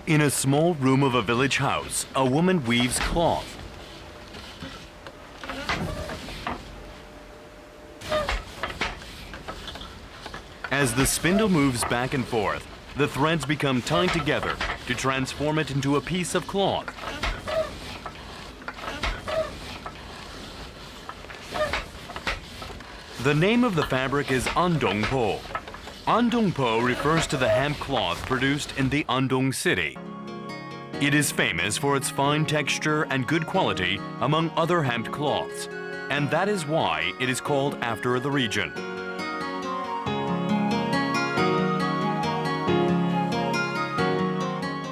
In a small room of a village house, a woman weaves cloth. As the spindle moves back and forth, the threads become tied together to transform it into a piece of cloth. The name of the fabric is Andong Po. Andong Po refers to the hemp cloth produced in the Andong city. It is famous for its fine texture and good quality among other hemp cloths, and that is why it is called after the region.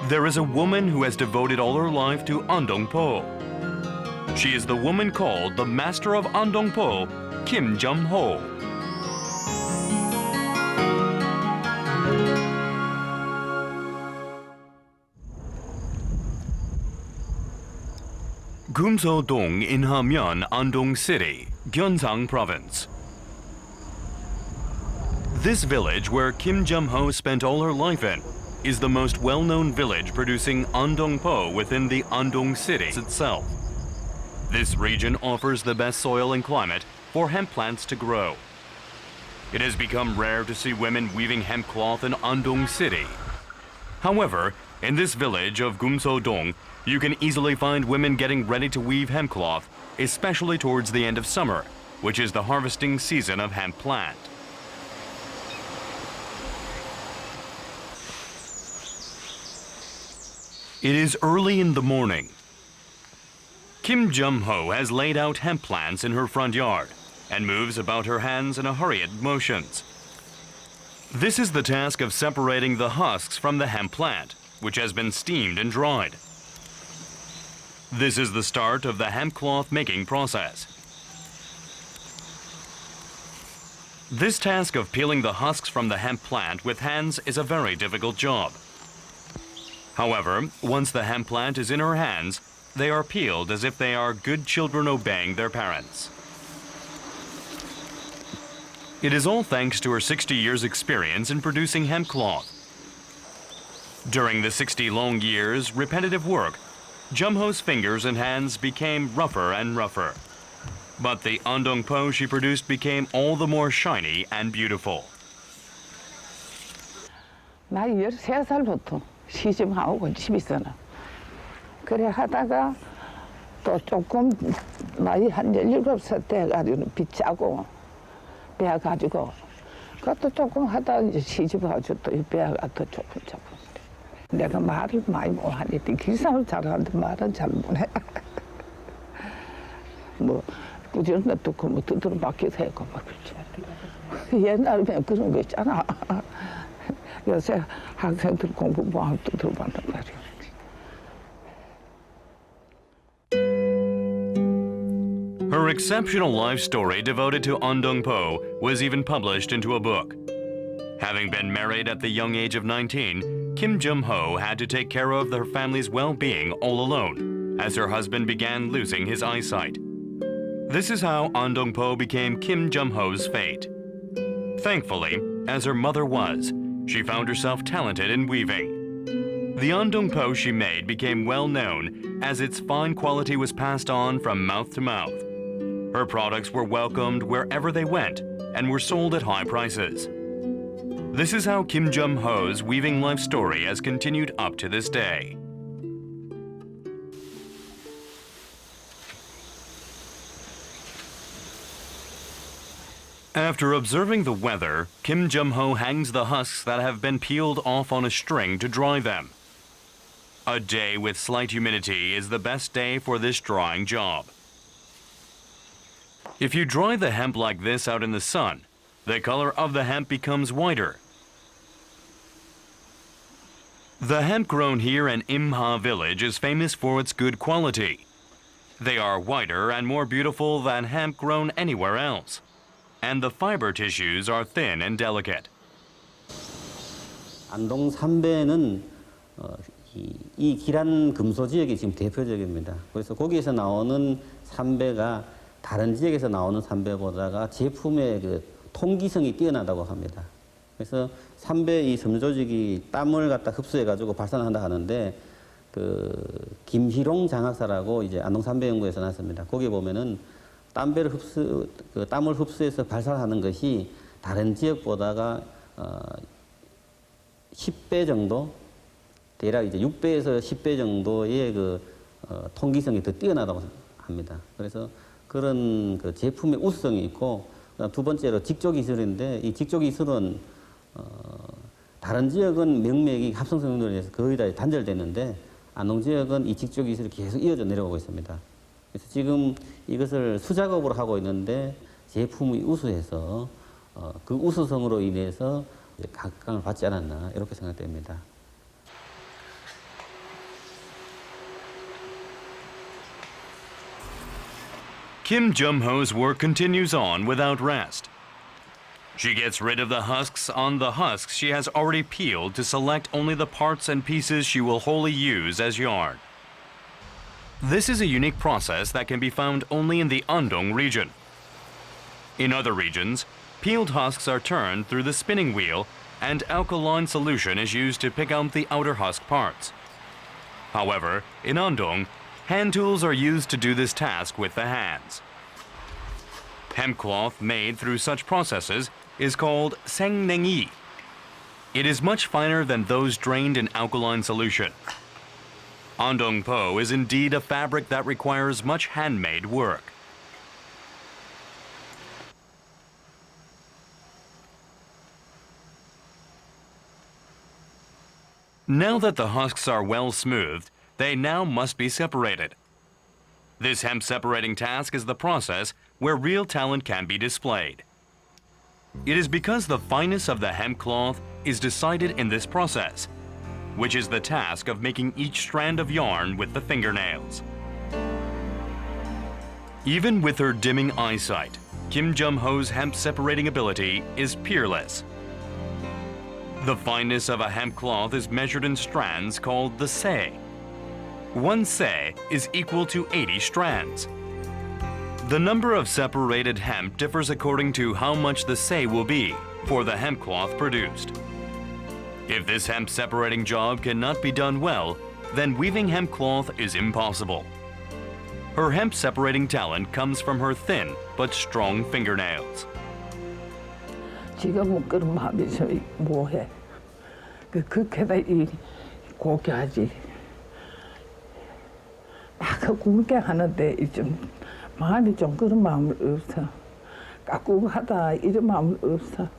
There is a woman who has devoted all her life to Andong Po. She is the woman called the Master of Andongpo, Jum-Ho. Gumso-dong in Hamyeon, Andong City, Gyeongsang Province. This village, where Jum-Ho spent all her life in, is the most well-known village producing Andong Po within the Andong city itself. This region offers the best soil and climate for hemp plants to grow. It has become rare to see women weaving hemp cloth in Andong city. However, in this village of Gumso-dong, you can easily find women getting ready to weave hemp cloth, especially towards the end of summer, which is the harvesting season of hemp plant. It is early in the morning. Jum-Ho has laid out hemp plants in her front yard and moves about her hands in a hurried motions. This is the task of separating the husks from the hemp plant, which has been steamed and dried. This is the start of the hemp cloth making process. This task of peeling the husks from the hemp plant with hands is a very difficult job. However, once the hemp plant is in her hands, they are peeled as if they are good children obeying their parents. It is all thanks to her 60 years' experience in producing hemp cloth. During the 60 long years' repetitive work, Jum-Ho's fingers and hands became rougher and rougher. But the Andong Po she produced became all the more shiny and beautiful. 나 13살부터 시집하고 집에서는 그래 하다가 또 조금 나이 한 17살 때 가지고 빚자고 배워가지고 그것도 조금 하다 이제 시집가지고 또 배워가 또 조금 내가 말을 많이 못하니까 기사를 잘하는데 말은 잘 못해. 뭐 꾸준히 듣고 뭐 두드러 맞기도 하고 막 그렇지. 옛날에 그런 거 있잖아. 요새 학생들 공부 뭐하고 두드러 받는 말이야. Her exceptional life story devoted to Andong Po was even published into a book. Having been married at the young age of 19, Jum-Ho had to take care of their family's well-being all alone, as her husband began losing his eyesight. This is how Andong Po became Jum-Ho's fate. Thankfully, as her mother was, she found herself talented in weaving. The Andong Po she made became well known as its fine quality was passed on from mouth to mouth. Her products were welcomed wherever they went and were sold at high prices. This is how Jum-Ho's weaving life story has continued up to this day. After observing the weather, Jum-Ho hangs the husks that have been peeled off on a string to dry them. A day with slight humidity is the best day for this drying job. If you dry the hemp like this out in the sun, the color of the hemp becomes whiter. The hemp grown here in Imha village is famous for its good quality. They are whiter and more beautiful than hemp grown anywhere else. And the fiber tissues are thin and delicate. 안동 삼배는 이 기란 금소 지역이 지금 대표적입니다. 그래서 거기에서 나오는 삼배가 다른 지역에서 나오는 삼배보다가 제품의 그 통기성이 뛰어나다고 합니다. 그래서 삼배 이 섬유 조직이 땀을 갖다 흡수해가지고 발산한다 하는데 그 김희롱 장학사라고 이제 안동 삼배연구에서 나왔습니다. 거기 보면은 땀을 흡수해서 발산하는 것이 다른 지역보다가 10배 정도, 대략 이제 6배에서 10배 정도의 통기성이 더 뛰어나다고 합니다. 그래서 그런 그 제품의 우수성이 있고, 두 번째로 직조기술인데, 이 직조기술은 다른 지역은 명맥이 합성성분으로 인해서 거의 다 단절됐는데, 안동 지역은 이 직조기술이 계속 이어져 내려오고 있습니다. 그래서 지금 이것을 수작업으로 하고 있는데, 제품이 우수해서 그 우수성으로 인해서 각광을 받지 않았나 이렇게 생각됩니다. Kim Jum-Ho's work continues on without rest. She gets rid of the husks on the husks she has already peeled to select only the parts and pieces she will wholly use as yarn. This is a unique process that can be found only in the Andong region. In other regions, peeled husks are turned through the spinning wheel and alkaline solution is used to pick out the outer husk parts. However, in Andong, hand tools are used to do this task with the hands. Hemp cloth made through such processes is called sengnengi. It is much finer than those drained in alkaline solution. Andong Po is indeed a fabric that requires much handmade work. Now that the husks are well smoothed, they now must be separated. This hemp separating task is the process where real talent can be displayed. It is because the fineness of the hemp cloth is decided in this process, which is the task of making each strand of yarn with the fingernails. Even with her dimming eyesight, Kim Jum-Ho's hemp separating ability is peerless. The fineness of a hemp cloth is measured in strands called the se. One se is equal to 80 strands. The number of separated hemp differs according to how much the se will be for the hemp cloth produced. If this hemp separating job cannot be done well, then weaving hemp cloth is impossible. Her hemp separating talent comes from her thin but strong fingernails. 지금은 그런 마음이 뭐해. 그렇게다 이 고귀하지. 막 굵게 하는데 좀 마음이 좀 그런 마음은 없어. 까꾸하다 이런 마음은 없어.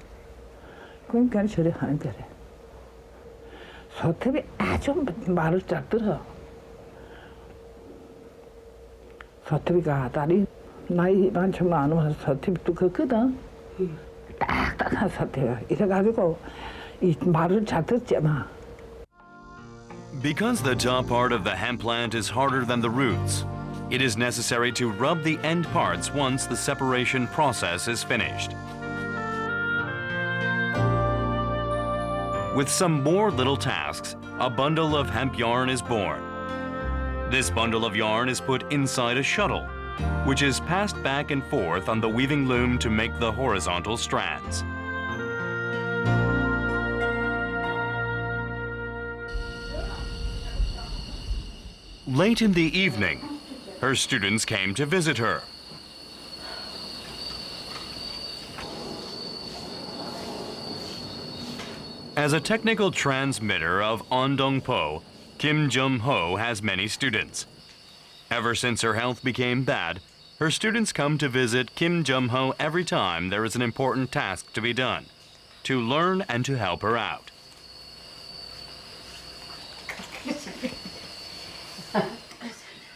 그러니까 저리 하는 거래. 소탭이 아주 말을 잘 들어. 소탭이가 다리 나이 많지만 않으면 소탭이 두껍거든. 딱딱한 소탭이야. 이래가지고 이 말을 잘 듣잖아. Because the top part of the hemp plant is harder than the roots, it is necessary to rub the end parts once the separation process is finished. With some more little tasks, a bundle of hemp yarn is born. This bundle of yarn is put inside a shuttle, which is passed back and forth on the weaving loom to make the horizontal strands. Late in the evening, her students came to visit her. As a technical transmitter of Andong Po, Kim Jum-Ho has many students. Ever since her health became bad, her students come to visit Kim Jum-Ho every time there is an important task to be done, to learn and to help her out.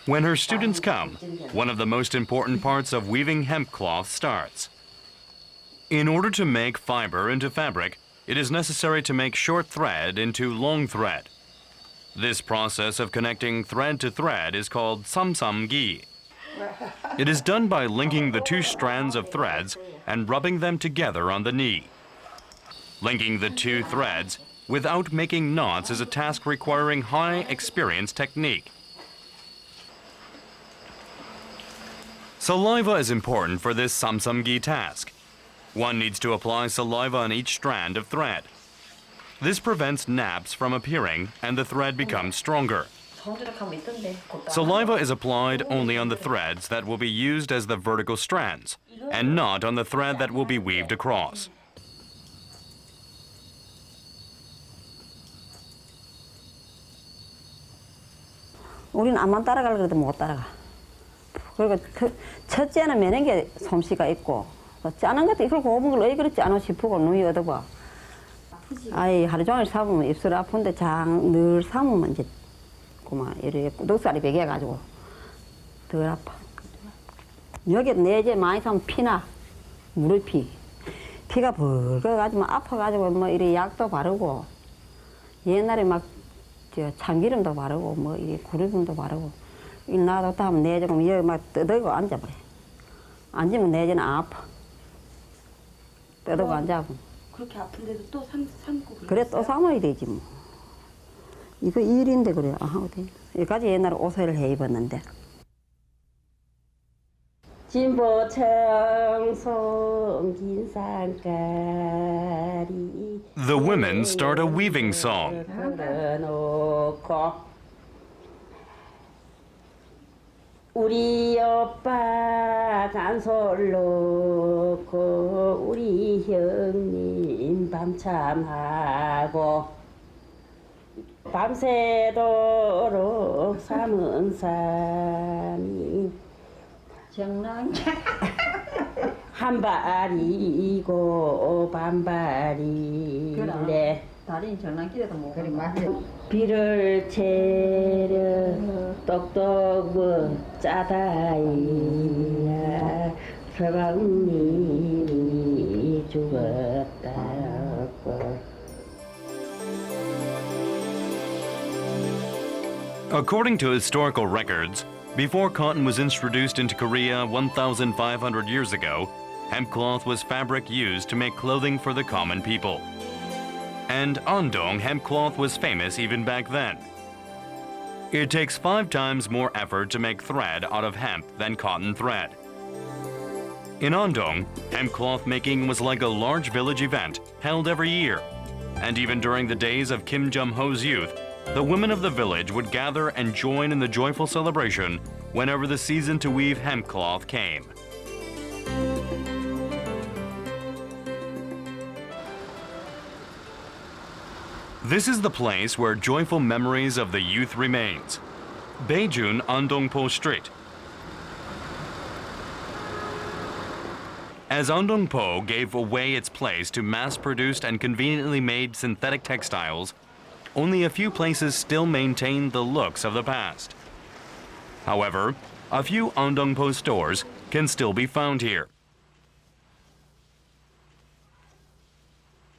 When her students come, one of the most important parts of weaving hemp cloth starts. In order to make fiber into fabric, it is necessary to make short thread into long thread. This process of connecting thread to thread is called samsamgi. It is done by linking the two strands of threads and rubbing them together on the knee. Linking the two threads without making knots is a task requiring high experience technique. Saliva is important for this samsamgi task. One needs to apply saliva on each strand of thread. This prevents naps from appearing and the thread becomes stronger. Saliva is applied only on the threads that will be used as the vertical strands and not on the thread that will be weaved across. 우리는 암만 따라가려고 해도 못 따라가. 그리고 첫째는 매는 솜씨가 있고 짜는 것도 이걸 고운 걸 왜 그렇지 않아 싶고 눈이 얻어봐. 아이 하루 종일 사보면 입술 아픈데 늘 사보면 이제 그만 이렇게 녹살이 베개가지고 덜 아파. 여기 내제 많이 사면 피나 무릎피 피가 벌거가지고 아파가지고 뭐 이래 약도 바르고 옛날에 막 참기름도 바르고 뭐 이래 구리금도 바르고 이 나도 하면 내제 그럼 여기 막 떠들고 앉아버려. 앉으면 내제는 아파. 떠들고 앉아고. 그렇게 아픈데도 또 삼고 그래 또 삼아야 되지 뭐. 이거 일인데 그래. 어디 여기까지 옛날에 옷을 해 입었는데. The women start a weaving song. 우리 오빠 간솔 놓고 우리 형님 밤참하고 밤새도록 삼은 삼이 정랑 한 발이고 반발이래 다리 정랑길에도 못 그래 맞아. 비를 채려 똑똑 짜다이야 서방님이 죽었다고. According to historical records, before cotton was introduced into Korea 1,500 years ago, hemp cloth was fabric used to make clothing for the common people. And Andong hemp cloth was famous even back then. It takes 5 times more effort to make thread out of hemp than cotton thread. In Andong, hemp cloth making was like a large village event held every year. And even during the days of Jum-Ho's youth, the women of the village would gather and join in the joyful celebration whenever the season to weave hemp cloth came. This is the place where joyful memories of the youth remains. Baejun Andong Po Street. As Andong Po gave away its place to mass-produced and conveniently made synthetic textiles, only a few places still maintain the looks of the past. However, a few Andong Po stores can still be found here.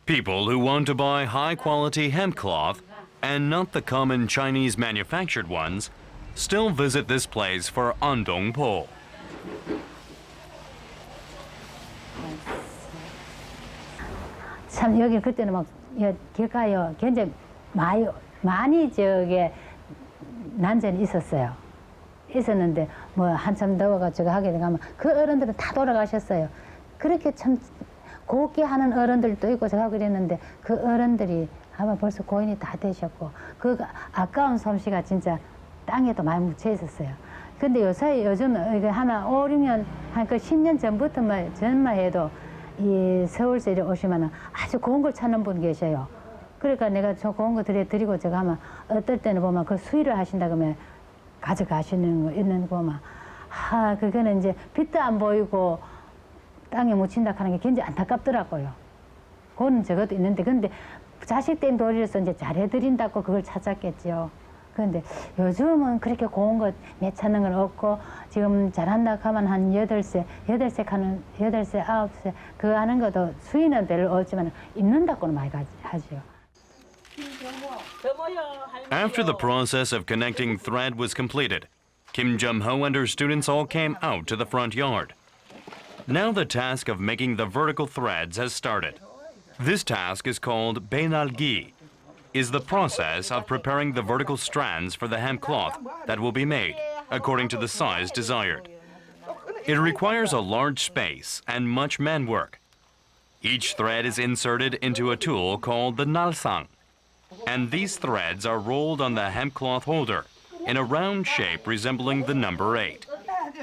People who want to buy high-quality hemp cloth, and not the common Chinese manufactured ones, still visit this place for Andong Po. 참 여기 그때는 막 길가요 굉장히 많이 저게 난전이 있었는데 뭐 한참 더워가지고 하게 되면 그 어른들은 다 돌아가셨어요. 그렇게 참 곱게 하는 어른들도 있고 제가 그랬는데 그 어른들이 아마 벌써 고인이 다 되셨고 그 아까운 솜씨가 진짜 땅에도 많이 묻혀 있었어요. 근데 요즘 이게 하나 5, 6년 한 그 10년 전만 해도 이 서울서 이렇게 오시면 아주 고운 걸 찾는 분 계셔요. 그러니까 내가 저 고운 거 드리고 제가 하면 어떨 때는 보면 그 수의를 하신다 그러면 가져가시는 거 있는 거 보면 그거는 이제 빛도 안 보이고 땅에 묻힌다 하는 게 굉장히 안타깝더라고요. 그건 저것도 있는데 근데 자식 된 도리로서 이제 잘해드린다고 그걸 찾았겠죠. 그런데 요즘은 그렇게 고운 거 매찾는 건 없고 지금 잘한다 하면 한 8세, 9세 그거 하는 것도 수위는 별로 없지만 입는다고는 많이 하죠. After the process of connecting thread was completed, Jum-Ho and her students all came out to the front yard. Now the task of making the vertical threads has started. This task is called bainalgi, is the process of preparing the vertical strands for the hemp cloth that will be made according to the size desired. It requires a large space and much man work. Each thread is inserted into a tool called the nalsang, and these threads are rolled on the hemp cloth holder in a round shape resembling the number 8.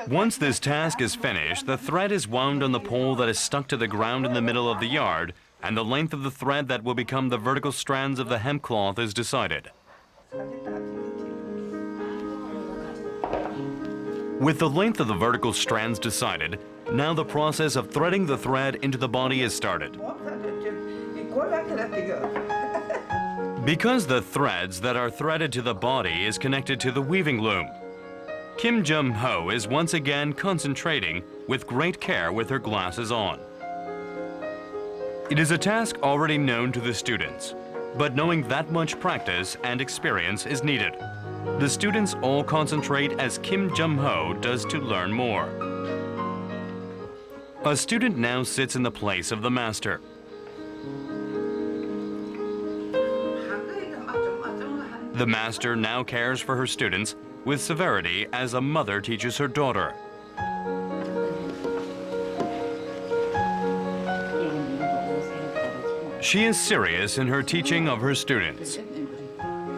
Once this task is finished, the thread is wound on the pole that is stuck to the ground in the middle of the yard, and the length of the thread that will become the vertical strands of the hemp cloth is decided. With the length of the vertical strands decided, now the process of threading the thread into the body is started. Because the threads that are threaded to the body is connected to the weaving loom, Kim Jum-Ho is once again concentrating with great care with her glasses on. It is a task already known to the students, but knowing that much practice and experience is needed. The students all concentrate as Kim Jum-Ho does to learn more. A student now sits in the place of the master. The master now cares for her students with severity as a mother teaches her daughter. She is serious in her teaching of her students.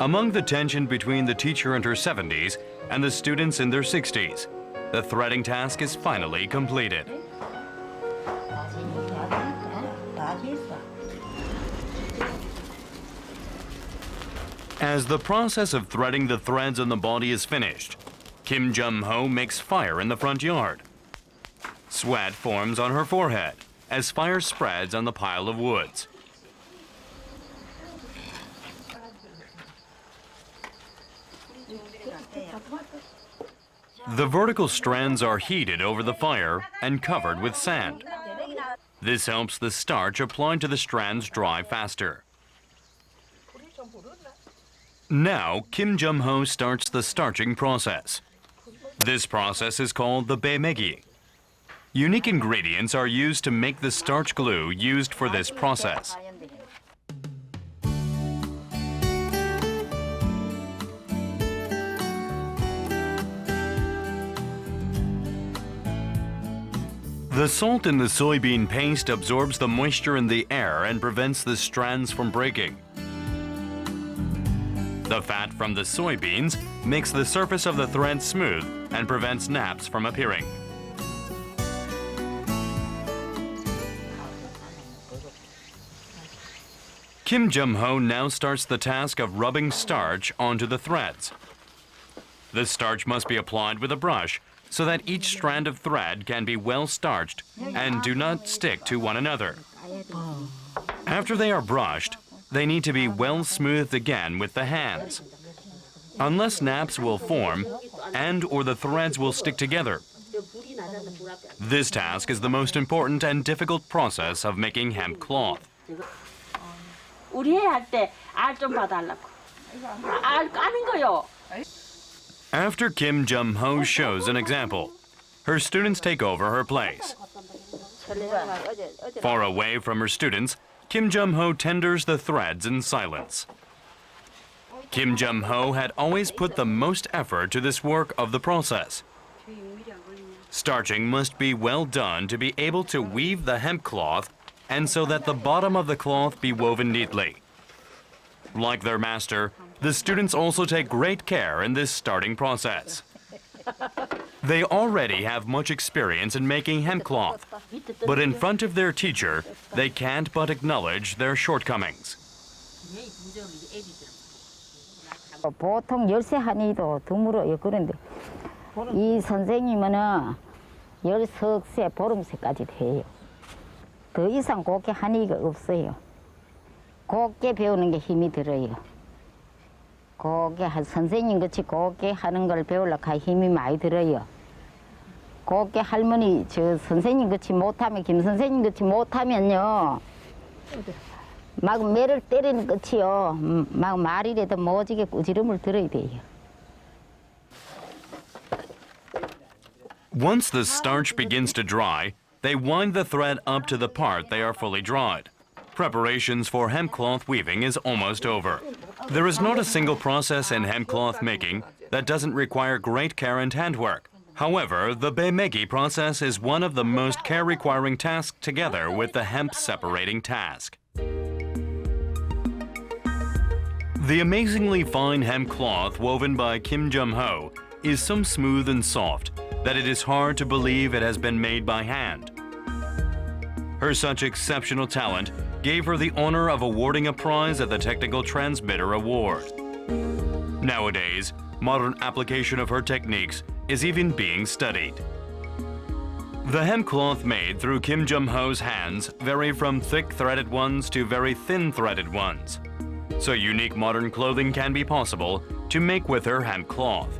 Among the tension between the teacher in her 70s and the students in their 60s, the threading task is finally completed. As the process of threading the threads on the body is finished, Kim Jum-Ho makes fire in the front yard. Sweat forms on her forehead as fire spreads on the pile of woods. The vertical strands are heated over the fire and covered with sand. This helps the starch applied to the strands dry faster. Now, Kim Jum-Ho starts the starching process. This process is called the baemegi. Unique ingredients are used to make the starch glue used for this process. The salt in the soybean paste absorbs the moisture in the air and prevents the strands from breaking. The fat from the soybeans makes the surface of the thread smooth and prevents naps from appearing. Kim Jum-Ho now starts the task of rubbing starch onto the threads. The starch must be applied with a brush so that each strand of thread can be well starched and do not stick to one another. After they are brushed, they need to be well smoothed again with the hands. Unless naps will form and/or the threads will stick together. This task is the most important and difficult process of making hemp cloth. 우리 애 할 때 알 좀 봐달라고. 알 까는 거요. After Kim Jum-Ho shows an example, her students take over her place. Far away from her students, Kim Jum-Ho tenders the threads in silence. Kim Jum-Ho had always put the most effort to this work of the process. Starching must be well done to be able to weave the hemp cloth and so that the bottom of the cloth be woven neatly. Like their master, the students also take great care in this starting process. They already have much experience in making hemp cloth, but in front of their teacher, they can't but acknowledge their shortcomings. 보통 10세 한의도 드물어요. 그런데 이 선생님은 10석세, 보름세까지 돼요. 더 이상 곱게 한의가 없어요. 곱게 배우는 게 힘이 들어요. 곱게 선생님 같이 곱게 하는 걸 배우려고 힘이 많이 들어요. 곱게 할머니 저 선생님 같이 못하면 김 선생님 같이 못하면요 막 매를 때리는 끝이요 막 말이라도 모지게 꾸지름을 들어야 돼요. Once the starch begins to dry, they wind the thread up to the part they are fully dried. Preparations for hemp cloth weaving is almost over. There is not a single process in hemp cloth making that doesn't require great care and handwork. However, the bemegi process is one of the most care-requiring tasks together with the hemp separating task. The amazingly fine hemp cloth woven by Jum-Ho is so smooth and soft that it is hard to believe it has been made by hand. Her such exceptional talent gave her the honor of awarding a prize at the Technical Transmitter Award. Nowadays, modern application of her techniques is even being studied. The hemp cloth made through Jum-Ho's hands vary from thick threaded ones to very thin threaded ones. So unique modern clothing can be possible to make with her hemp cloth.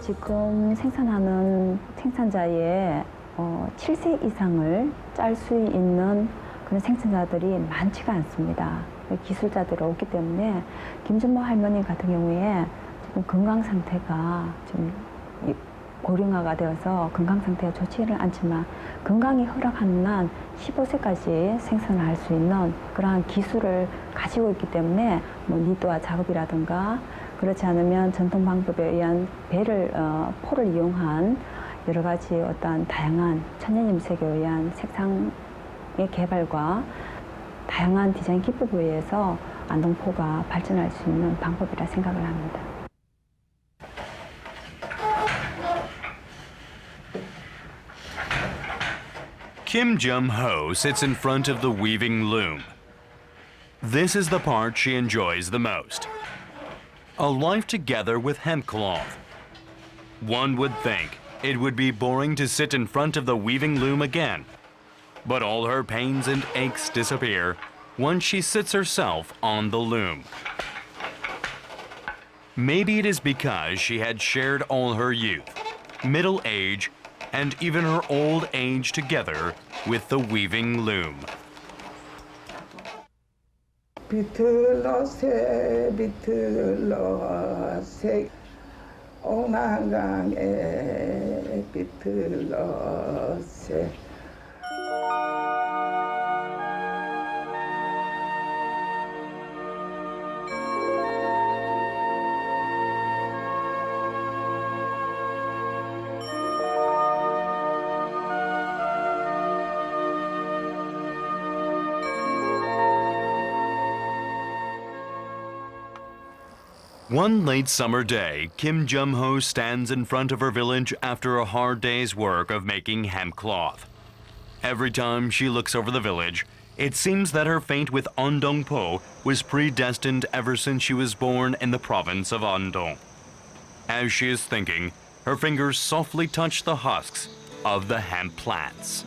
지금 생산하는 생산자의 7세 이상을 짤 수 있는 그런 생산자들이 많지가 않습니다. 기술자들이 없기 때문에 김점호 할머니 같은 경우에 지금 건강 상태가 좀 고령화가 되어서 건강 상태가 좋지는 않지만 건강이 허락하는 한 15세까지 생산을 할 수 있는 그러한 기술을 가지고 있기 때문에 뭐 니트와 작업이라든가 그렇지 않으면 전통 방법에 의한 포를 이용한 여러 가지 어떤 다양한 천연염색에 의한 색상의 개발과 다양한 디자인 기법에 의해서 안동포가 발전할 수 있는 방법이라 생각을 합니다. Jum-Ho sits in front of the weaving loom. This is the part she enjoys the most. A life together with hemp cloth. One would think it would be boring to sit in front of the weaving loom again, but all her pains and aches disappear once she sits herself on the loom. Maybe it is because she had shared all her youth, middle age, and even her old age together with the weaving loom. 비틀러새 오나강에 비틀러새 One late summer day, Jum-Ho stands in front of her village after a hard day's work of making hemp cloth. Every time she looks over the village, it seems that her fate with Andong Po was predestined ever since she was born in the province of Andong. As she is thinking, her fingers softly touch the husks of the hemp plants.